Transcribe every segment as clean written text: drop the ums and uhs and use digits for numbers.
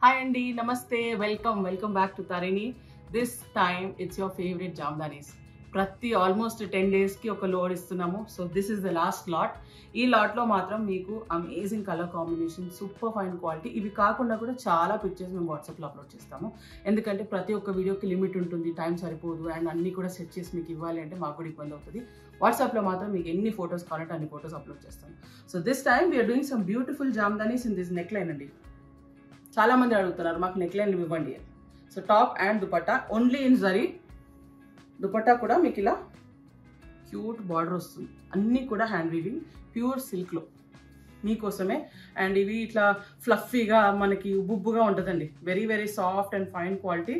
Hi Andy, Namaste, welcome back to Tarini. This time it's your favorite Jamdanis. Almost 10 days ki oka load istunnamo. So this is the last lot. Ee lot lo matram meeku amazing color combination, super fine quality. Ivi kaakunda kuda chaala pictures మేము WhatsApp లో upload చేస్తాము. ఎందుకంటే ప్రతి ఒక్క వీడియోకి limit ఉంటుంది, time సరిపోదు and అన్ని కూడా సెట్ చేసి మీకు ఇవ్వాలి అంటే మాకు కూడా ఇబ్బంది అవుతుంది. WhatsApp లో మాత్రం మీకు ఎన్ని ఫోటోస్ కావాలంటే అన్ని ఫోటోస్ అప్లోడ్ చేస్తాము. So this time we are doing some beautiful Jamdanis in this neckline అండి. చాలా మంది అడుగుతున్నారు మాకు నెక్ లైన్ ఇవ్వండి అని. So top and dupatta only in zari. Dupatta కూడా మీకు ఇలా క్యూట్ బార్డర్ వస్తుంది. అన్నీ కూడా హ్యాండ్ వీవింగ్ ప్యూర్ సిల్క్లో మీకోసమే. అండ్ ఇవి ఇట్లా ఫ్లఫీగా మనకి ఉబ్బుగా ఉంటుందండి. Very very soft and fine quality.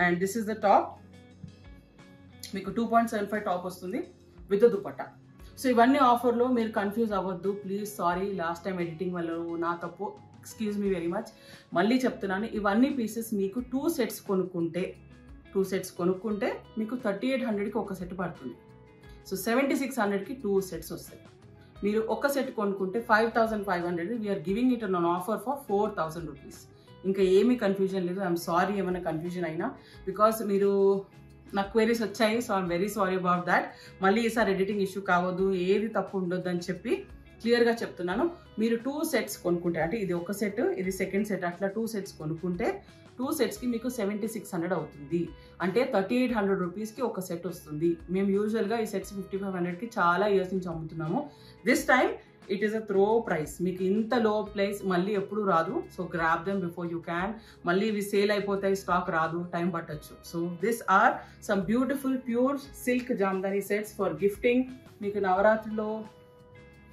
And this is the top. మీకు 2.75 టాప్ వస్తుంది విత్ దుపట్టా. సో ఇవన్నీ ఆఫర్లో మీరు కన్ఫ్యూజ్ అవ్వద్దు please. Sorry last time editing వల్ల నా తప్పు, ఎక్స్క్యూజ్ మీ వెరీ మచ్. మళ్ళీ చెప్తున్నాను, ఇవన్నీ పీసెస్ మీకు 2 sets కొనుక్కుంటే మీకు 3800కి ఒక సెట్ పడుతుంది. సో 7600కి 2 sets వస్తాయి. మీరు ఒక సెట్ కొనుక్కుంటే 5500. We are giving it on offer for 4000 rupees. ఇంకా ఏమీ కన్ఫ్యూజన్ లేదు. ఐఎమ్ సారీ ఏమైనా కన్ఫ్యూజన్ అయినా, బికాస్ మీరు నాకు క్వైరీస్ వచ్చాయి. So I'm very sorry about that. మళ్ళీ ఈసారి ఎడిటింగ్ ఇష్యూ కావద్దు, ఏది తప్పు ఉండొద్దు అని చెప్పి క్లియర్గా చెప్తున్నాను. మీరు 2 sets కొనుక్కుంటే, అంటే ఇది ఒక సెట్, ఇది సెకండ్ సెట్, అట్లా 2 sets కొనుక్కుంటే 2 setsకి మీకు 7600 అవుతుంది. అంటే 3800 రూపీస్కి ఒక సెట్ వస్తుంది. మేము యూజువల్గా ఈ సెట్స్ 5500కి చాలా ఇయర్స్ నుంచి అమ్ముతున్నాము. This time it is a throw price. మీకు ఇంత లో ప్రైస్ మళ్ళీ ఎప్పుడు రాదు. So grab them before you can. మళ్ళీ ఇవి సేల్ అయిపోతాయి, స్టాక్ రాదు, టైం పట్టచ్చు. So this are some beautiful pure silk Jamdani sets for gifting. మీకు నవరాత్రిలో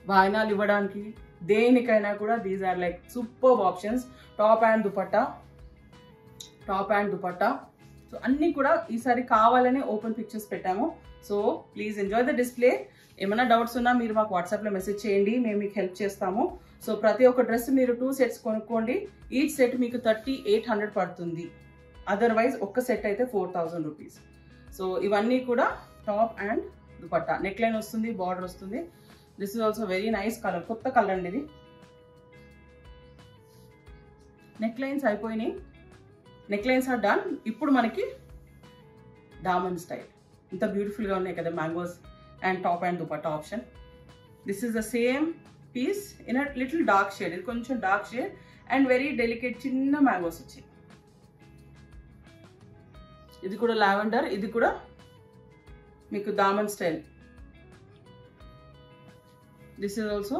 వాయినాలు ఇవ్వడానికి దేనికైనా కూడా these are like super options. Top and dupatta. So అన్నీ కూడా ఈసారి కావాలనే ఓపెన్ పిక్చర్స్ పెట్టాము. So please enjoy the display. ఏమైనా డౌట్స్ ఉన్నా మీరు మాకు వాట్సాప్లో మెసేజ్ చేయండి, మేము మీకు హెల్ప్ చేస్తాము. సో ప్రతి ఒక్క డ్రెస్ మీరు 2 sets కొనుక్కోండి. ఈచ్ సెట్ మీకు 3800 పడుతుంది. అదర్వైజ్ ఒక్క సెట్ అయితే 4000 రూపీస్. సో ఇవన్నీ కూడా top and dupatta. Neck line వస్తుంది, బార్డర్ వస్తుంది. This is also very nice colour, కొత్త కలర్ అండి ఇది. నెక్ లైన్స్ అయిపోయినాయి, నెక్ లైన్స్ ఆర్ డన్. ఇప్పుడు మనకి డామన్ స్టైల్ ఇంత బ్యూటిఫుల్గా ఉన్నాయి కదా, mangoes and top and dupatta option. This is the same piece in a little dark shade. ఇది కొంచెం dark shade and very delicate చిన్న మ్యాంగోస్ వచ్చాయి. ఇది కూడా లావెండర్, ఇది కూడా మీకు Daman style. This is also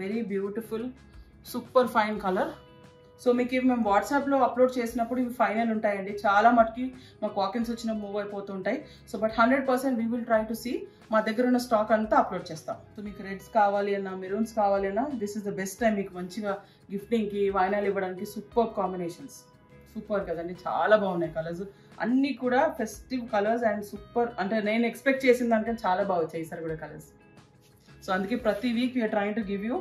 very beautiful super fine colour. So మీకు ఇవి మేము వాట్సాప్లో అప్లోడ్ చేసినప్పుడు ఇవి ఫైనల్ ఉంటాయండి. చాలా మటుకి మాకు వాకిన్స్ వచ్చిన మూవ్ అయిపోతూ ఉంటాయి. So but 100% we will try to see. మా దగ్గర ఉన్న స్టాక్ అంతా అప్లోడ్ చేస్తాం. సో మీకు రెడ్స్ కావాలి అన్నా, మెరూన్స్ కావాలి అన్నా, this is the best time. మీకు మంచిగా గిఫ్టింగ్కి, వాయినాలు ఇవ్వడానికి సూపర్ కాంబినేషన్స్. సూపర్ కదండి, చాలా బాగున్నాయి కలర్స్. అన్నీ కూడా ఫెస్టివ్ కలర్స్ అండ్ సూపర్. అంటే నేను ఎక్స్పెక్ట్ చేసిన దానికంటే చాలా బాగా వచ్చాయి ఈసారి కూడా కలర్స్. సో అందుకే ప్రతి week we are trying to give you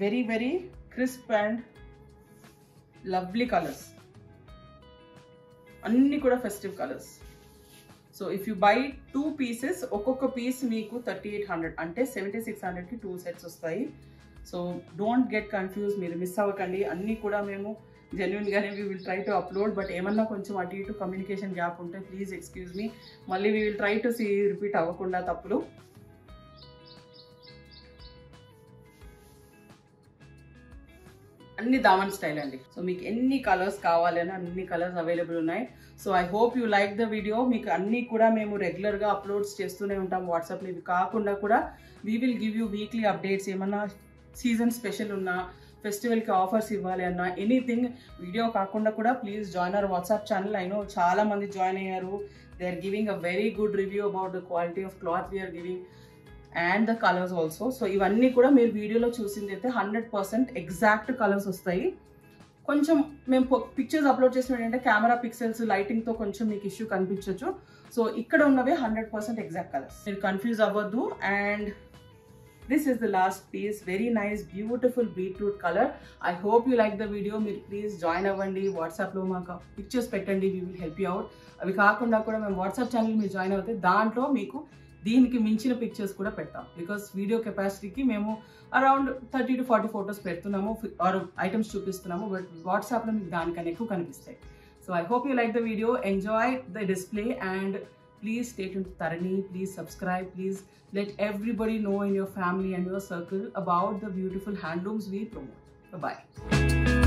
very very crisp and lovely colours. అన్నీ కూడా festive colours. So if you buy 2 pieces, ఒక్కొక్క పీస్ మీకు 3800 అంటే 7600కి 2 sets వస్తాయి. సో డోంట్ గెట్ కన్ఫ్యూజ్, మీరు మిస్ అవ్వకండి. అన్నీ కూడా మేము జెన్యున్గానే we will try to upload. But ఏమన్నా కొంచెం అటు ఇటు కమ్యూనికేషన్ గ్యాప్ ఉంటే ప్లీజ్ ఎక్స్క్యూజ్ మీ. మళ్ళీ we will try to see repeat అవ్వకుండా తప్పులు. అన్ని దామన్ స్టైల్ అండి. సో మీకు ఎన్ని కలర్స్ కావాలని అన్ని కలర్స్ అవైలబుల్ ఉన్నాయి. So I hope you like the video. మీకు అన్నీ కూడా మేము రెగ్యులర్గా అప్లోడ్స్ చేస్తూనే ఉంటాం వాట్సాప్లో. ఇవి కాకుండా కూడా we will give you weekly updates. ఏమన్నా సీజన్ స్పెషల్ ఉన్నా, ఫెస్టివల్కి ఆఫర్స్ ఇవ్వాలి అన్నా, ఎనీథింగ్. వీడియో కాకుండా కూడా please join our WhatsApp channel. I know చాలా మంది జాయిన్ అయ్యారు. They are giving a very good review about the quality of cloth we are giving and the colours also. So ఇవన్నీ కూడా మీరు వీడియోలో చూసింది అయితే 100% ఎగ్జాక్ట్ కలర్స్ వస్తాయి. కొంచెం మేము పిక్చర్స్ అప్లోడ్ చేసిన ఏంటంటే కెమెరా పిక్సెల్స్ లైటింగ్తో కొంచెం మీకు ఇష్యూ కనిపించవచ్చు. సో ఇక్కడ ఉన్నవే 100% ఎగ్జాక్ట్ కలర్స్. మీరు కన్ఫ్యూజ్ అవ్వద్దు. And this is the last piece, very nice beautiful beetroot colour. I hope you like the video. మీరు ప్లీజ్ జాయిన్ అవ్వండి, వాట్సాప్లో మాకు పిక్చర్స్ పెట్టండి, we will help you out. అవి కాకుండా కూడా మేము వాట్సాప్ ఛానల్ మీరు జాయిన్ అవుతే దాంట్లో మీకు దీనికి మించిన పిక్చర్స్ కూడా పెడతాం బికాస్ వీడియో కెపాసిటీకి మేము అరౌండ్ 30 to 40 ఫొటోస్ పెడుతున్నాము ఆర్ ఐటమ్స్ చూపిస్తున్నాము, బట్ వాట్సాప్లో మీకు దానికన్నా ఎక్కువ కనిపిస్తాయి. So I hope you like the video, enjoy the display, and please stay tuned to Tarini, please subscribe, please let everybody know in your family and your circle about the beautiful handlooms we promote. Bye-bye.